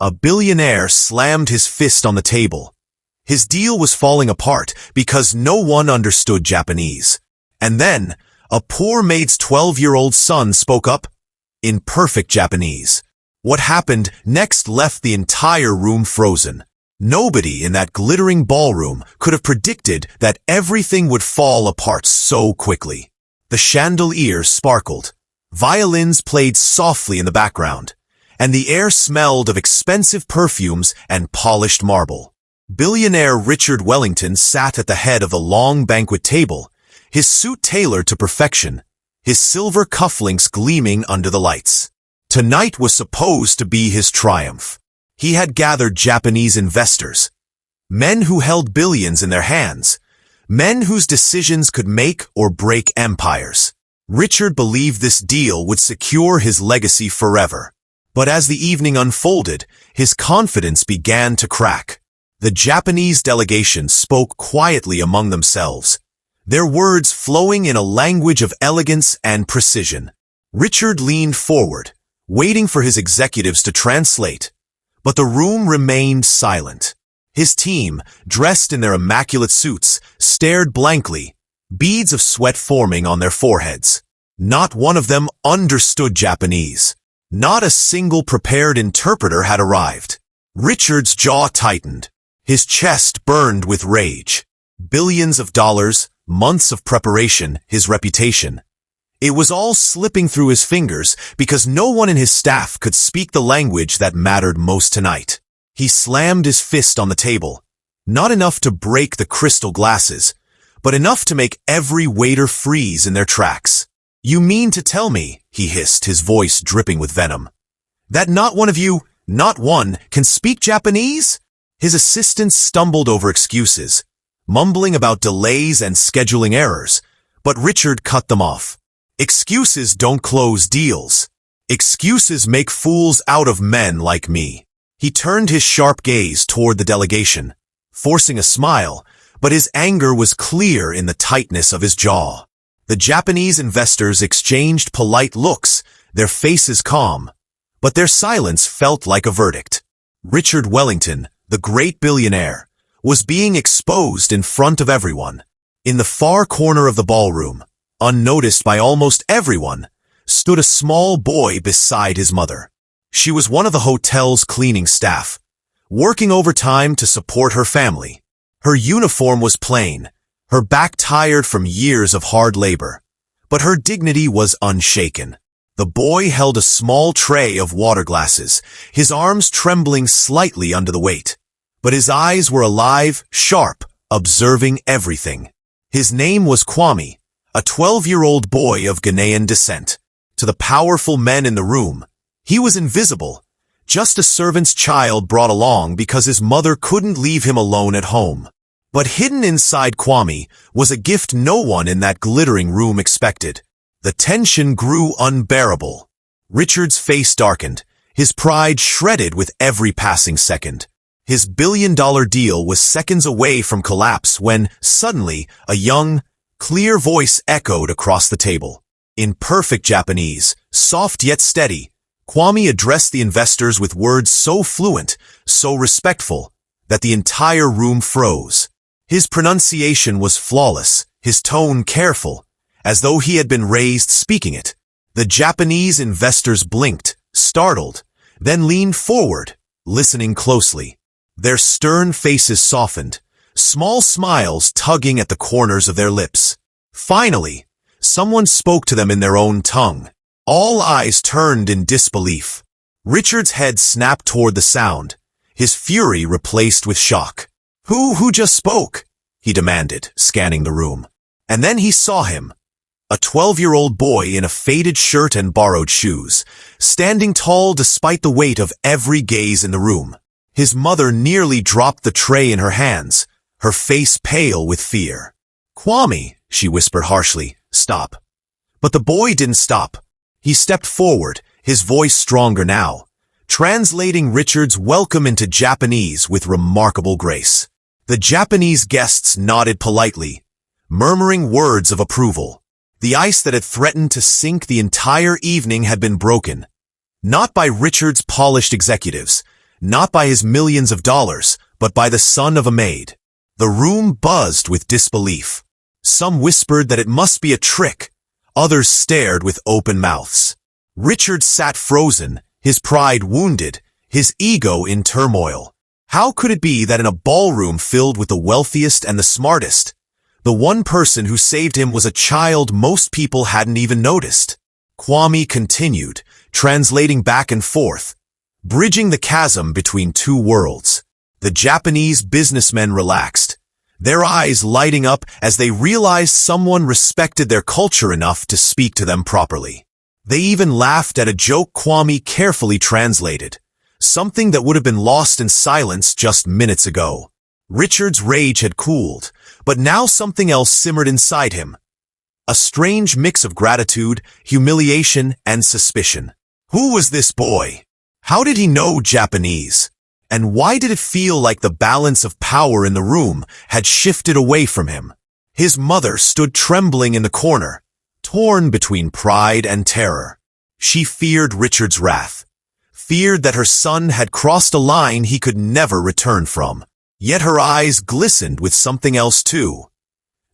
A billionaire slammed his fist on the table. His deal was falling apart because no one understood Japanese. And then, a poor maid's 12-year-old son spoke up in perfect Japanese. What happened next left the entire room frozen. Nobody in that glittering ballroom could have predicted that everything would fall apart so quickly. The chandeliers sparkled. Violins played softly in the background, and the air smelled of expensive perfumes and polished marble. Billionaire Richard Wellington sat at the head of the long banquet table, his suit tailored to perfection, his silver cufflinks gleaming under the lights. Tonight was supposed to be his triumph. He had gathered Japanese investors, men who held billions in their hands, men whose decisions could make or break empires. Richard believed this deal would secure his legacy forever. But as the evening unfolded, his confidence began to crack. The Japanese delegation spoke quietly among themselves, their words flowing in a language of elegance and precision. Richard leaned forward, waiting for his executives to translate, but the room remained silent. His team, dressed in their immaculate suits, stared blankly, beads of sweat forming on their foreheads. Not one of them understood Japanese. Not a single prepared interpreter had arrived. Richard's jaw tightened. His chest burned with rage. Billions of dollars, months of preparation, his reputation. It was all slipping through his fingers because no one in his staff could speak the language that mattered most tonight. He slammed his fist on the table, not enough to break the crystal glasses, but enough to make every waiter freeze in their tracks. "You mean to tell me," he hissed, his voice dripping with venom, "that not one of you, not one, can speak Japanese?" His assistants stumbled over excuses, mumbling about delays and scheduling errors, but Richard cut them off. "Excuses don't close deals. Excuses make fools out of men like me." He turned his sharp gaze toward the delegation, forcing a smile, but his anger was clear in the tightness of his jaw. The Japanese investors exchanged polite looks, their faces calm, but their silence felt like a verdict. Richard Wellington, the great billionaire, was being exposed in front of everyone. In the far corner of the ballroom, unnoticed by almost everyone, stood a small boy beside his mother. She was one of the hotel's cleaning staff, working overtime to support her family. Her uniform was plain, her back tired from years of hard labor, but her dignity was unshaken. The boy held a small tray of water glasses, his arms trembling slightly under the weight. But his eyes were alive, sharp, observing everything. His name was Kwame, a 12-year-old boy of Ghanaian descent. To the powerful men in the room, he was invisible, just a servant's child brought along because his mother couldn't leave him alone at home. But hidden inside Kwame was a gift no one in that glittering room expected. The tension grew unbearable. Richard's face darkened, his pride shredded with every passing second. His billion-dollar deal was seconds away from collapse when, suddenly, a young, clear voice echoed across the table. In perfect Japanese, soft yet steady, Kwame addressed the investors with words so fluent, so respectful, that the entire room froze. His pronunciation was flawless, his tone careful, as though he had been raised speaking it. The Japanese investors blinked, startled, then leaned forward, listening closely. Their stern faces softened, small smiles tugging at the corners of their lips. Finally, someone spoke to them in their own tongue. All eyes turned in disbelief. Richard's head snapped toward the sound, his fury replaced with shock. Who just spoke?" he demanded, scanning the room. And then he saw him, a 12-year-old boy in a faded shirt and borrowed shoes, standing tall despite the weight of every gaze in the room. His mother nearly dropped the tray in her hands, her face pale with fear. "Kwame," she whispered harshly, "stop." But the boy didn't stop. He stepped forward, his voice stronger now, translating Richard's welcome into Japanese with remarkable grace. The Japanese guests nodded politely, murmuring words of approval. The ice that had threatened to sink the entire evening had been broken. Not by Richard's polished executives, not by his millions of dollars, but by the son of a maid. The room buzzed with disbelief. Some whispered that it must be a trick. Others stared with open mouths. Richard sat frozen, his pride wounded, his ego in turmoil. How could it be that in a ballroom filled with the wealthiest and the smartest, the one person who saved him was a child most people hadn't even noticed? Kwame continued, translating back and forth, bridging the chasm between two worlds. The Japanese businessmen relaxed, their eyes lighting up as they realized someone respected their culture enough to speak to them properly. They even laughed at a joke Kwame carefully translated, something that would have been lost in silence just minutes ago. Richard's rage had cooled, but now something else simmered inside him. A strange mix of gratitude, humiliation, and suspicion. Who was this boy? How did he know Japanese? And why did it feel like the balance of power in the room had shifted away from him? His mother stood trembling in the corner, torn between pride and terror. She feared Richard's wrath, feared that her son had crossed a line he could never return from. Yet her eyes glistened with something else too.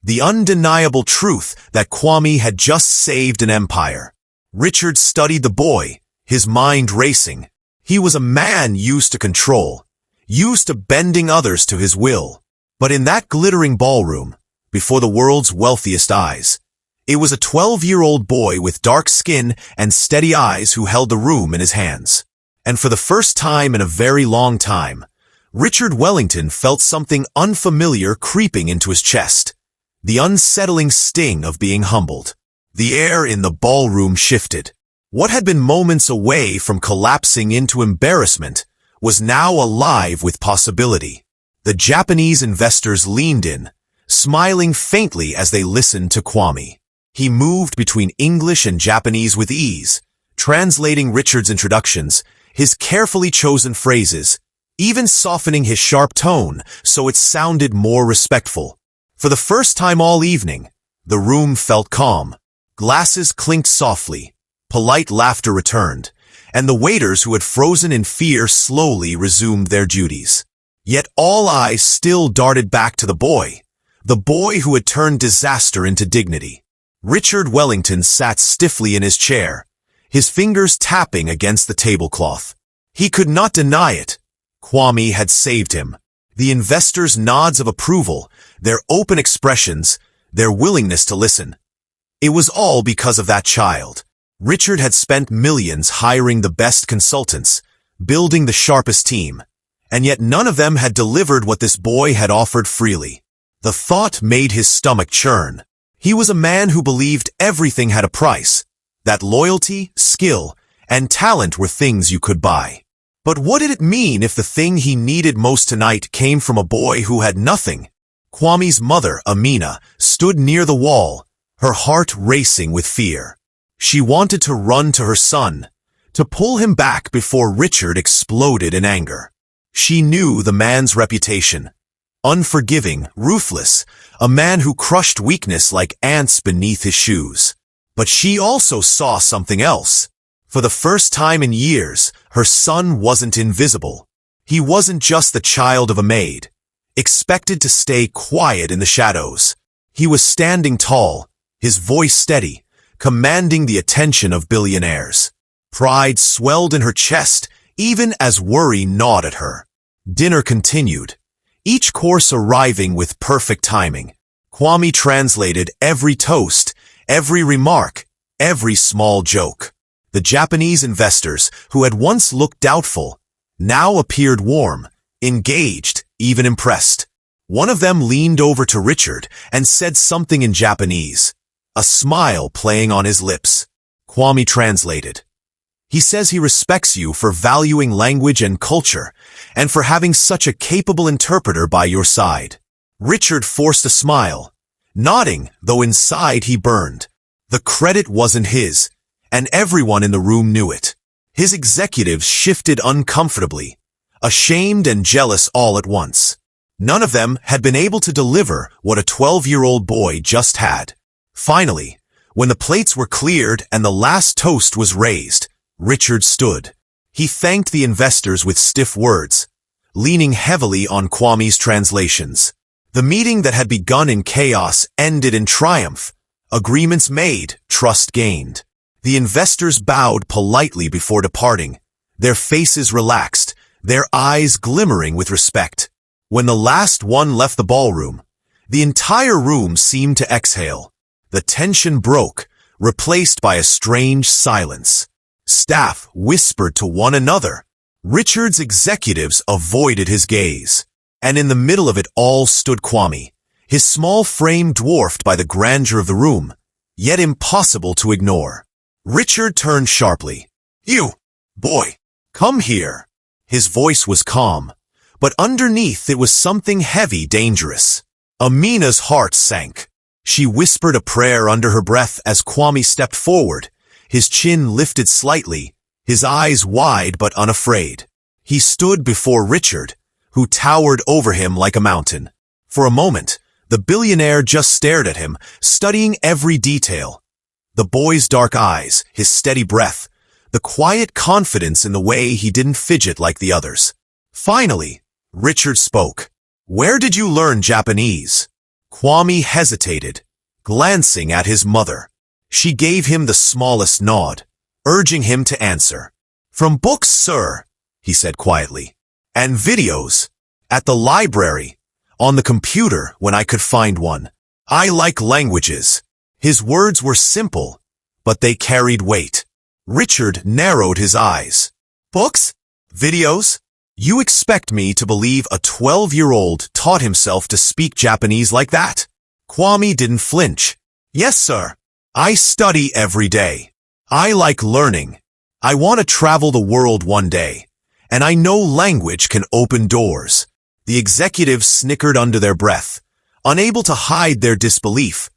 The undeniable truth that Kwame had just saved an empire. Richard studied the boy, his mind racing. He was a man used to control, used to bending others to his will. But in that glittering ballroom, before the world's wealthiest eyes, it was a 12-year-old boy with dark skin and steady eyes who held the room in his hands. And for the first time in a very long time, Richard Wellington felt something unfamiliar creeping into his chest. The unsettling sting of being humbled. The air in the ballroom shifted. What had been moments away from collapsing into embarrassment was now alive with possibility. The Japanese investors leaned in, smiling faintly as they listened to Kwame. He moved between English and Japanese with ease, translating Richard's introductions, his carefully chosen phrases, even softening his sharp tone so it sounded more respectful. For the first time all evening, the room felt calm. Glasses clinked softly, polite laughter returned, and the waiters who had frozen in fear slowly resumed their duties. Yet all eyes still darted back to the boy who had turned disaster into dignity. Richard Wellington sat stiffly in his chair, his fingers tapping against the tablecloth. He could not deny it. Kwame had saved him. The investors' nods of approval, their open expressions, their willingness to listen. It was all because of that child. Richard had spent millions hiring the best consultants, building the sharpest team, and yet none of them had delivered what this boy had offered freely. The thought made his stomach churn. He was a man who believed everything had a price, that loyalty, skill, and talent were things you could buy. But what did it mean if the thing he needed most tonight came from a boy who had nothing? Kwame's mother, Amina, stood near the wall, her heart racing with fear. She wanted to run to her son, to pull him back before Richard exploded in anger. She knew the man's reputation. Unforgiving, ruthless, a man who crushed weakness like ants beneath his shoes. But she also saw something else. For the first time in years, her son wasn't invisible. He wasn't just the child of a maid, expected to stay quiet in the shadows. He was standing tall, his voice steady, commanding the attention of billionaires. Pride swelled in her chest, even as worry gnawed at her. Dinner continued, each course arriving with perfect timing. Kwame translated every toast, every remark, every small joke. The Japanese investors, who had once looked doubtful, now appeared warm, engaged, even impressed. One of them leaned over to Richard and said something in Japanese, a smile playing on his lips. Kwame translated. He says he respects you for valuing language and culture, and for having such a capable interpreter by your side. Richard forced a smile, nodding, though inside he burned. The credit wasn't his, and everyone in the room knew it. His executives shifted uncomfortably, ashamed and jealous all at once. None of them had been able to deliver what a 12-year-old boy just had. Finally, when the plates were cleared and the last toast was raised, Richard stood. He thanked the investors with stiff words, leaning heavily on Kwame's translations. The meeting that had begun in chaos ended in triumph. Agreements made, trust gained. The investors bowed politely before departing, their faces relaxed, their eyes glimmering with respect. When the last one left the ballroom, the entire room seemed to exhale. The tension broke, replaced by a strange silence. Staff whispered to one another. Richard's executives avoided his gaze. And in the middle of it all stood Kwame, his small frame dwarfed by the grandeur of the room, yet impossible to ignore. Richard turned sharply. "You, boy, come here." His voice was calm, but underneath it was something heavy, dangerous. Amina's heart sank. She whispered a prayer under her breath as Kwame stepped forward, his chin lifted slightly, his eyes wide but unafraid. He stood before Richard, who towered over him like a mountain. For a moment, the billionaire just stared at him, studying every detail. The boy's dark eyes, his steady breath, the quiet confidence in the way he didn't fidget like the others. Finally, Richard spoke. "Where did you learn Japanese?" Kwame hesitated, glancing at his mother. She gave him the smallest nod, urging him to answer. "From books, sir," he said quietly. "And videos. At the library. On the computer when I could find one. I like languages." His words were simple, but they carried weight. Richard narrowed his eyes. "Books? Videos? You expect me to believe a 12-year-old taught himself to speak Japanese like that?" Kwame didn't flinch. "Yes, sir. I study every day. I like learning. I want to travel the world one day. And I know language can open doors." The executives snickered under their breath, unable to hide their disbelief,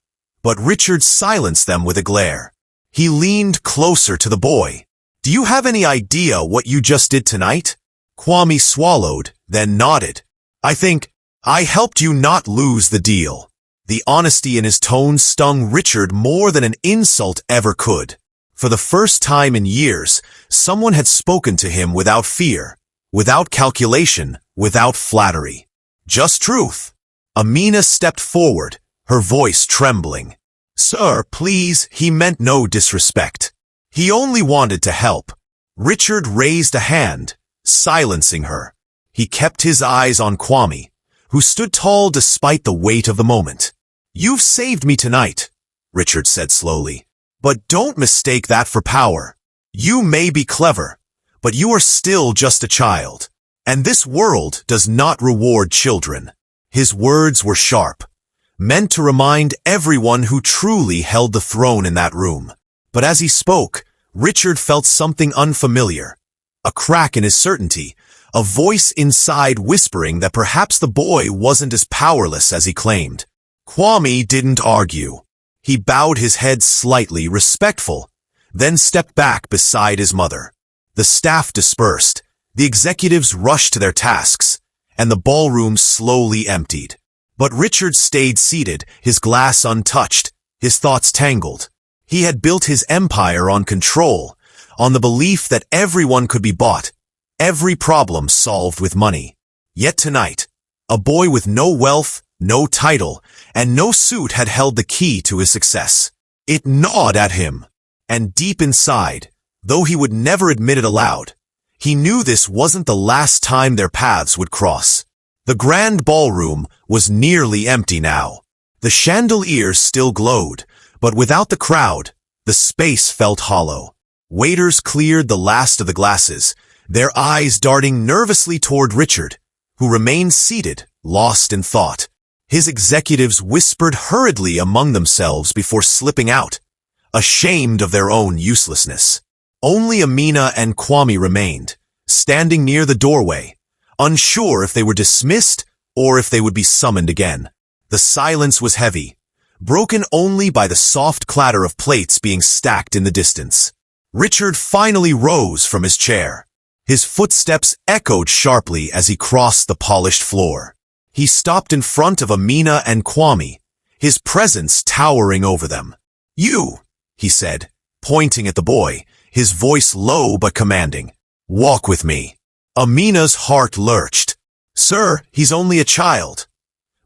but Richard silenced them with a glare. He leaned closer to the boy. "Do you have any idea what you just did tonight?" Kwame swallowed, then nodded. I helped you not lose the deal." The honesty in his tone stung Richard more than an insult ever could. For the first time in years, someone had spoken to him without fear, without calculation, without flattery. Just truth. Amina stepped forward, her voice trembling. "Sir, please," he meant no disrespect. He only wanted to help. Richard raised a hand, silencing her. He kept his eyes on Kwame, who stood tall despite the weight of the moment. "You've saved me tonight," Richard said slowly. "But don't mistake that for power. You may be clever, but you are still just a child. And this world does not reward children." His words were sharp, meant to remind everyone who truly held the throne in that room. But as he spoke, Richard felt something unfamiliar. A crack in his certainty, a voice inside whispering that perhaps the boy wasn't as powerless as he claimed. Kwame didn't argue. He bowed his head slightly, respectful, then stepped back beside his mother. The staff dispersed, the executives rushed to their tasks, and the ballroom slowly emptied. But Richard stayed seated, his glass untouched, his thoughts tangled. He had built his empire on control, on the belief that everyone could be bought, every problem solved with money. Yet tonight, a boy with no wealth, no title, and no suit had held the key to his success. It gnawed at him, and deep inside, though he would never admit it aloud, he knew this wasn't the last time their paths would cross. The grand ballroom was nearly empty now. The chandeliers still glowed, but without the crowd, the space felt hollow. Waiters cleared the last of the glasses, their eyes darting nervously toward Richard, who remained seated, lost in thought. His executives whispered hurriedly among themselves before slipping out, ashamed of their own uselessness. Only Amina and Kwame remained, standing near the doorway, unsure if they were dismissed or if they would be summoned again. The silence was heavy, broken only by the soft clatter of plates being stacked in the distance. Richard finally rose from his chair. His footsteps echoed sharply as he crossed the polished floor. He stopped in front of Amina and Kwame, his presence towering over them. "You," he said, pointing at the boy, his voice low but commanding. Walk with me. Amina's heart lurched. Sir, he's only a child.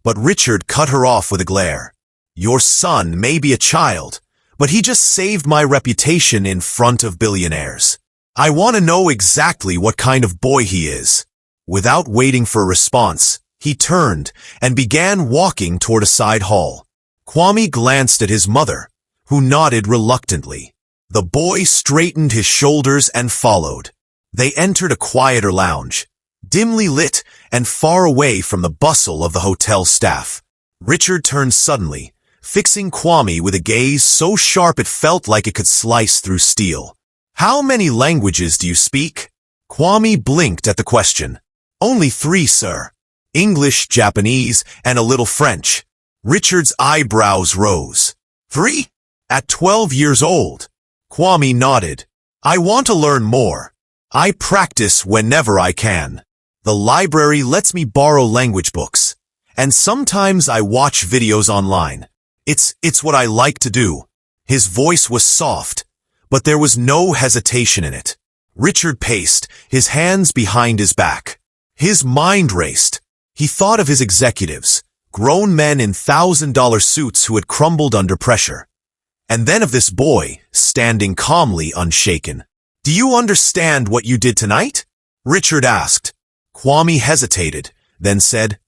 But Richard cut her off with a glare. Your son may be a child, but he just saved my reputation in front of billionaires. I want to know exactly what kind of boy he is. Without waiting for a response, he turned and began walking toward a side hall. Kwame glanced at his mother, who nodded reluctantly. The boy straightened his shoulders and followed. They entered a quieter lounge, dimly lit and far away from the bustle of the hotel staff. Richard turned suddenly, fixing Kwame with a gaze so sharp it felt like it could slice through steel. How many languages do you speak? Kwame blinked at the question. Only 3, sir. English, Japanese, and a little French. Richard's eyebrows rose. 3? At 12 years old. Kwame nodded. I want to learn more. I practice whenever I can. The library lets me borrow language books, and sometimes I watch videos online. It's what I like to do. His voice was soft, but there was no hesitation in it. Richard paced, his hands behind his back. His mind raced. He thought of his executives, grown men in $1,000 suits who had crumbled under pressure. And then of this boy, standing calmly unshaken. Do you understand what you did tonight? Richard asked. Kwame hesitated, then said,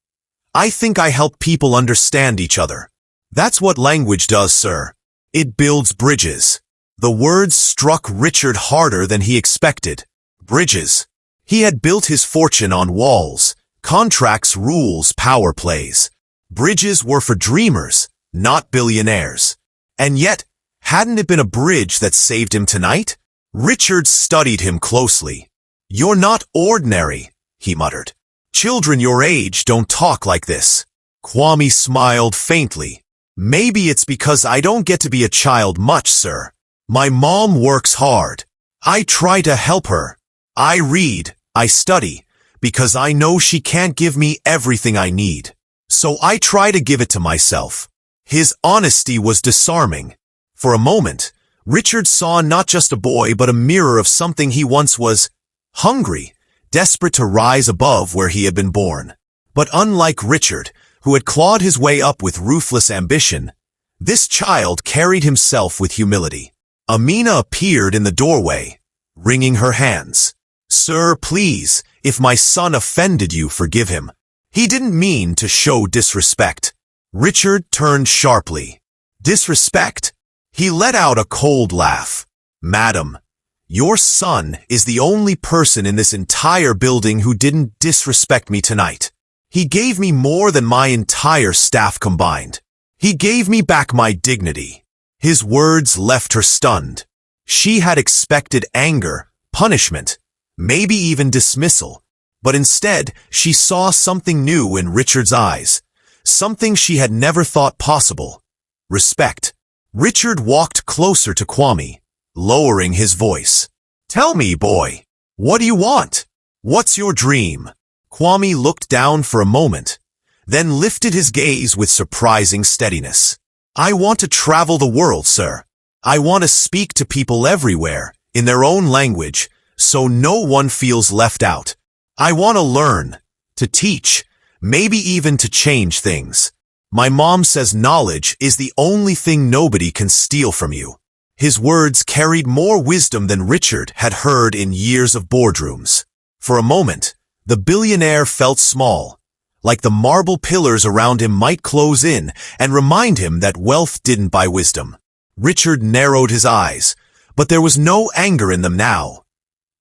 I think I help people understand each other. That's what language does, sir. It builds bridges. The words struck Richard harder than he expected. Bridges. He had built his fortune on walls, contracts, rules, power plays. Bridges were for dreamers, not billionaires. And yet, hadn't it been a bridge that saved him tonight? Richard studied him closely. You're not ordinary, he muttered. Children your age don't talk like this. Kwame smiled faintly. Maybe it's because I don't get to be a child much, sir. My mom works hard. I try to help her. I read, I study, because I know she can't give me everything I need. So I try to give it to myself. His honesty was disarming. For a moment, Richard saw not just a boy but a mirror of something he once was: hungry, desperate to rise above where he had been born. But unlike Richard, who had clawed his way up with ruthless ambition, this child carried himself with humility. Amina appeared in the doorway, wringing her hands. Sir, please, if my son offended you, forgive him. He didn't mean to show disrespect. Richard turned sharply. Disrespect? He let out a cold laugh. Madam, your son is the only person in this entire building who didn't disrespect me tonight. He gave me more than my entire staff combined. He gave me back my dignity. His words left her stunned. She had expected anger, punishment, maybe even dismissal, but instead she saw something new in Richard's eyes, something she had never thought possible: respect. Richard walked closer to Kwame, lowering his voice. Tell me, boy, what do you want? What's your dream? Kwame looked down for a moment, then lifted his gaze with surprising steadiness. I want to travel the world, sir. I want to speak to people everywhere, in their own language, so no one feels left out. I want to learn, to teach, maybe even to change things. My mom says knowledge is the only thing nobody can steal from you. His words carried more wisdom than Richard had heard in years of boardrooms. For a moment, the billionaire felt small, like the marble pillars around him might close in and remind him that wealth didn't buy wisdom. Richard narrowed his eyes, but there was no anger in them now,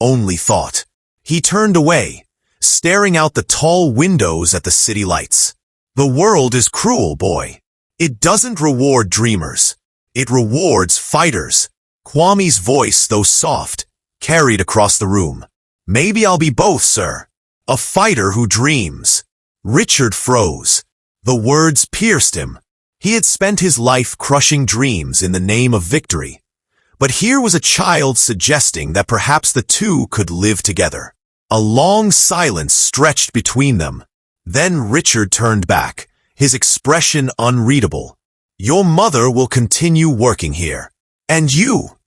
only thought. He turned away, staring out the tall windows at the city lights. The world is cruel, boy. It doesn't reward dreamers. It rewards fighters. Kwame's voice, though soft, carried across the room. Maybe I'll be both, sir. A fighter who dreams. Richard froze. The words pierced him. He had spent his life crushing dreams in the name of victory. But here was a child suggesting that perhaps the two could live together. A long silence stretched between them. Then Richard turned back, his expression unreadable. Your mother will continue working here. And you?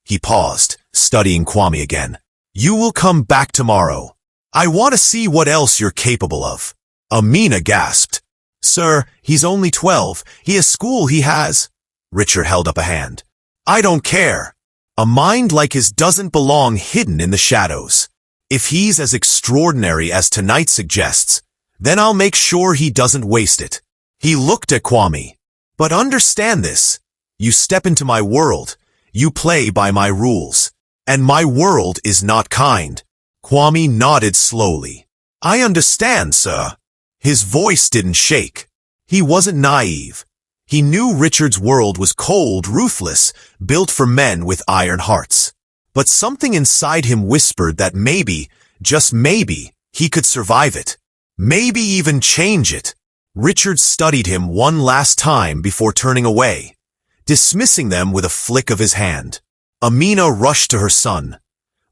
He paused, studying Kwame again. You will come back tomorrow. I want to see what else you're capable of. Amina gasped. Sir, he's only 12. He has school, he has. Richard held up a hand. I don't care. A mind like his doesn't belong hidden in the shadows. If he's as extraordinary as tonight suggests, then I'll make sure he doesn't waste it. He looked at Kwame. But understand this. You step into my world. You play by my rules. And my world is not kind. Kwame nodded slowly. I understand, sir. His voice didn't shake. He wasn't naive. He knew Richard's world was cold, ruthless, built for men with iron hearts. But something inside him whispered that maybe, just maybe, he could survive it. Maybe even change it. Richard studied him one last time before turning away, dismissing them with a flick of his hand. Amina rushed to her son,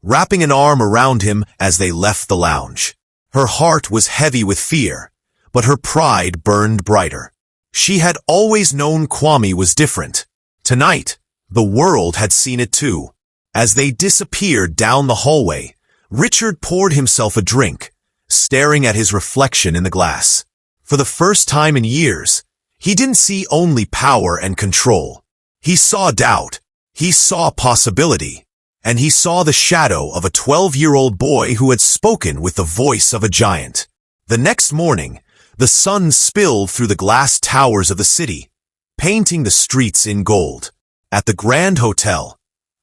wrapping an arm around him as they left the lounge. Her heart was heavy with fear, but her pride burned brighter. She had always known Kwame was different. Tonight, the world had seen it too. As they disappeared down the hallway, Richard poured himself a drink, staring at his reflection in the glass. For the first time in years, he didn't see only power and control. He saw doubt, he saw possibility, and he saw the shadow of a 12-year-old boy who had spoken with the voice of a giant. The next morning, the sun spilled through the glass towers of the city, painting the streets in gold. At the Grand Hotel,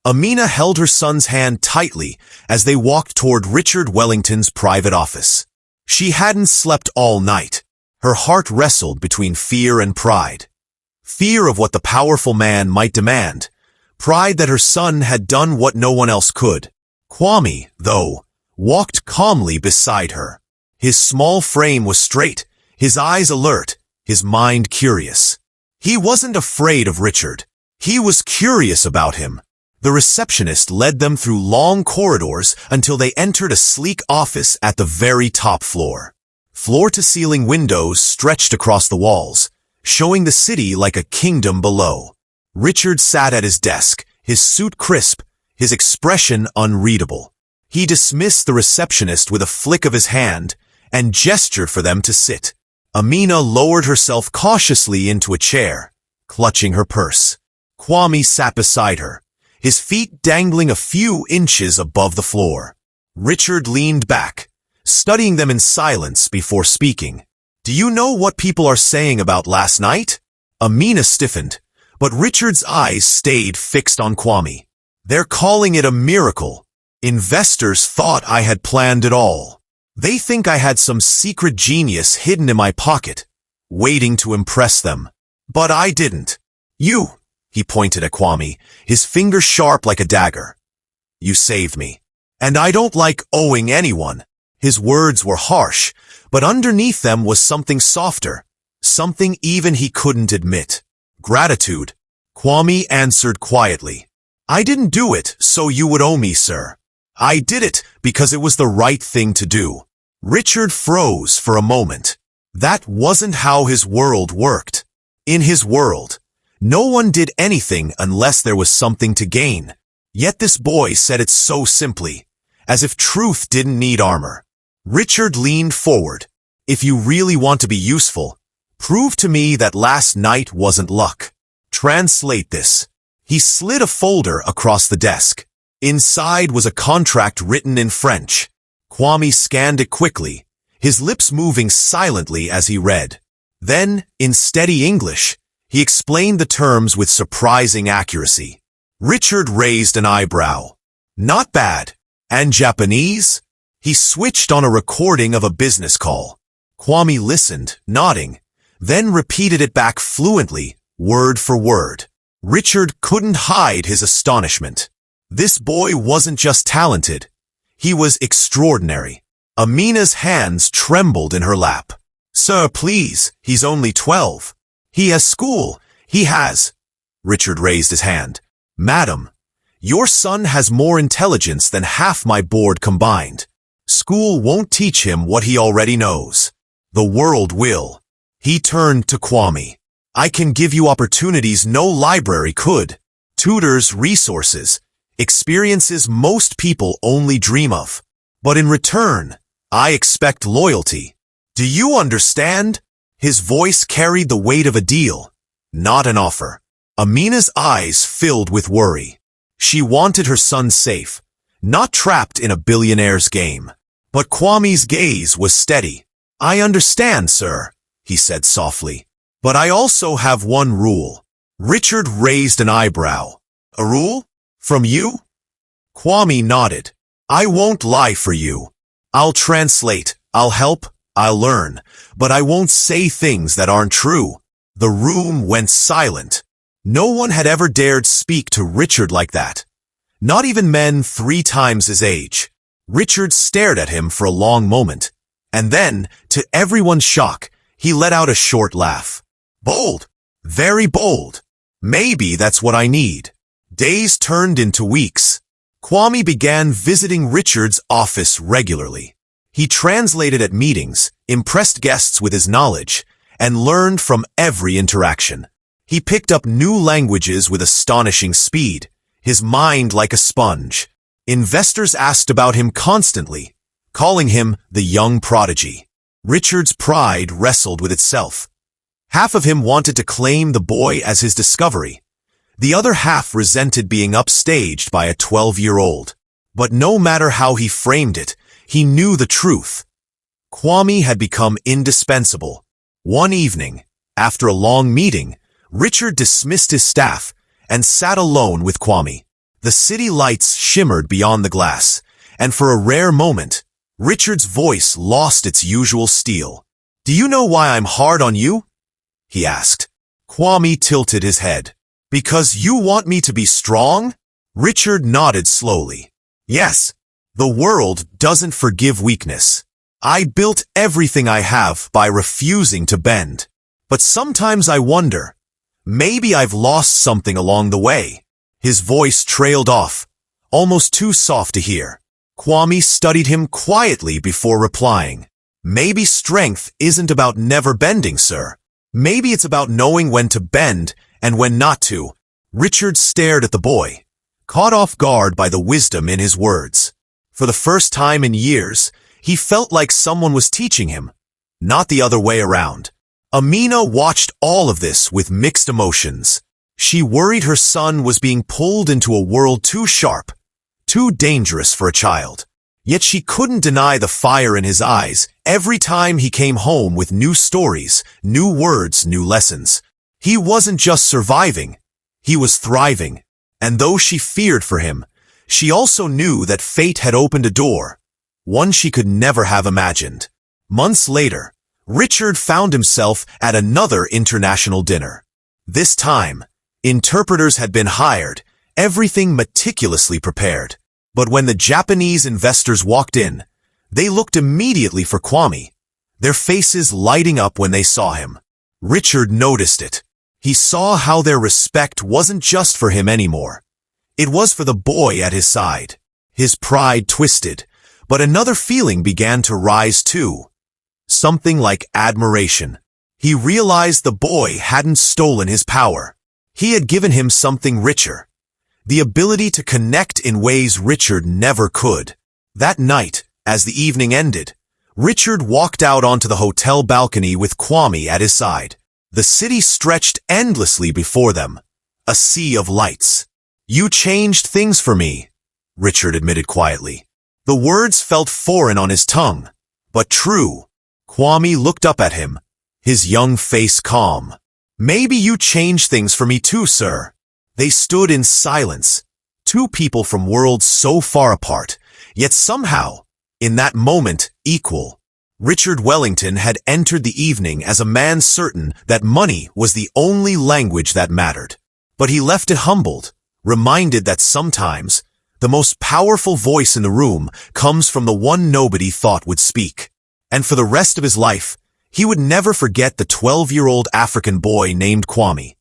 Amina held her son's hand tightly as they walked toward Richard Wellington's private office. She hadn't slept all night. Her heart wrestled between fear and pride. Fear of what the powerful man might demand, pride that her son had done what no one else could. Kwame, though, walked calmly beside her. His small frame was straight, his eyes alert, his mind curious. He wasn't afraid of Richard. He was curious about him. The receptionist led them through long corridors until they entered a sleek office at the very top floor. Floor-to-ceiling windows stretched across the walls, showing the city like a kingdom below. Richard sat at his desk, his suit crisp, his expression unreadable. He dismissed the receptionist with a flick of his hand and gestured for them to sit. Amina lowered herself cautiously into a chair, clutching her purse. Kwame sat beside her, his feet dangling a few inches above the floor. Richard leaned back, studying them in silence before speaking. Do you know what people are saying about last night? Amina stiffened, but Richard's eyes stayed fixed on Kwame. They're calling it a miracle. Investors thought I had planned it all. They think I had some secret genius hidden in my pocket, waiting to impress them. But I didn't. You, he pointed at Kwame, his finger sharp like a dagger. You saved me. And I don't like owing anyone. His words were harsh, but underneath them was something softer, something even he couldn't admit. Gratitude. Kwame answered quietly. I didn't do it so you would owe me, sir. I did it because it was the right thing to do. Richard froze for a moment. That wasn't how his world worked. In his world, no one did anything unless there was something to gain. Yet this boy said it so simply, as if truth didn't need armor. Richard leaned forward. If you really want to be useful, prove to me that last night wasn't luck. Translate this. He slid a folder across the desk. Inside was a contract written in French. Kwame scanned it quickly, his lips moving silently as he read. Then, in steady English, he explained the terms with surprising accuracy. Richard raised an eyebrow. Not bad. And Japanese? He switched on a recording of a business call. Kwame listened, nodding, then repeated it back fluently, word for word. Richard couldn't hide his astonishment. This boy wasn't just talented. He was extraordinary. Amina's hands trembled in her lap. Sir, please, he's only 12. He has school. He has. Richard raised his hand. Madam, your son has more intelligence than half my board combined. School won't teach him what he already knows. The world will. He turned to Kwame. I can give you opportunities no library could. Tutors, resources. experiences most people only dream of. But in return, I expect loyalty. Do you understand? His voice carried the weight of a deal, not an offer. Amina's eyes filled with worry. She wanted her son safe, not trapped in a billionaire's game. But Kwame's gaze was steady. I understand, sir, he said softly. But I also have one rule. Richard raised an eyebrow. A rule? From you? Kwame nodded. I won't lie for you. I'll translate, I'll help, I'll learn, but I won't say things that aren't true. The room went silent. No one had ever dared speak to Richard like that. Not even men 3 times his age. Richard stared at him for a long moment. And then, to everyone's shock, he let out a short laugh. Bold. Very bold. Maybe that's what I need. Days turned into weeks. Kwame began visiting Richard's office regularly. He translated at meetings, impressed guests with his knowledge, and learned from every interaction. He picked up new languages with astonishing speed, his mind like a sponge. Investors asked about him constantly, calling him the young prodigy. Richard's pride wrestled with itself. Half of him wanted to claim the boy as his discovery. The other half resented being upstaged by a 12-year-old. But no matter how he framed it, he knew the truth. Kwame had become indispensable. One evening, after a long meeting, Richard dismissed his staff and sat alone with Kwame. The city lights shimmered beyond the glass, and for a rare moment, Richard's voice lost its usual steel. Do you know why I'm hard on you? He asked. Kwame tilted his head. Because you want me to be strong? Richard nodded slowly. Yes, the world doesn't forgive weakness. I built everything I have by refusing to bend. But sometimes I wonder, maybe I've lost something along the way. His voice trailed off, almost too soft to hear. Kwame studied him quietly before replying. Maybe strength isn't about never bending, sir. Maybe it's about knowing when to bend and when not to. Richard stared at the boy, caught off guard by the wisdom in his words. For the first time in years, he felt like someone was teaching him, not the other way around. Amina watched all of this with mixed emotions. She worried her son was being pulled into a world too sharp, too dangerous for a child. Yet she couldn't deny the fire in his eyes every time he came home with new stories, new words, new lessons. He wasn't just surviving, he was thriving. And though she feared for him, she also knew that fate had opened a door, one she could never have imagined. Months later, Richard found himself at another international dinner. This time, interpreters had been hired, everything meticulously prepared. But when the Japanese investors walked in, they looked immediately for Kwame, their faces lighting up when they saw him. Richard noticed it. He saw how their respect wasn't just for him anymore. It was for the boy at his side. His pride twisted, but another feeling began to rise too. Something like admiration. He realized the boy hadn't stolen his power. He had given him something richer. The ability to connect in ways Richard never could. That night, as the evening ended, Richard walked out onto the hotel balcony with Kwame at his side. The city stretched endlessly before them, a sea of lights. You changed things for me, Richard admitted quietly. The words felt foreign on his tongue, but true. Kwame looked up at him, his young face calm. Maybe you changed things for me too, sir. They stood in silence, two people from worlds so far apart, yet somehow, in that moment, equal. Richard Wellington had entered the evening as a man certain that money was the only language that mattered. But he left it humbled, reminded that sometimes, the most powerful voice in the room comes from the one nobody thought would speak. And for the rest of his life, he would never forget the 12-year-old African boy named Kwame,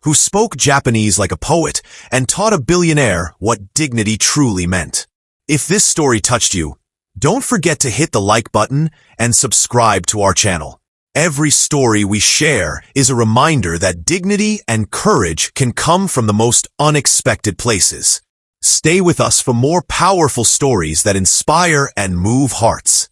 who spoke Japanese like a poet and taught a billionaire what dignity truly meant. If this story touched you, don't forget to hit the like button and subscribe to our channel. Every story we share is a reminder that dignity and courage can come from the most unexpected places. Stay with us for more powerful stories that inspire and move hearts.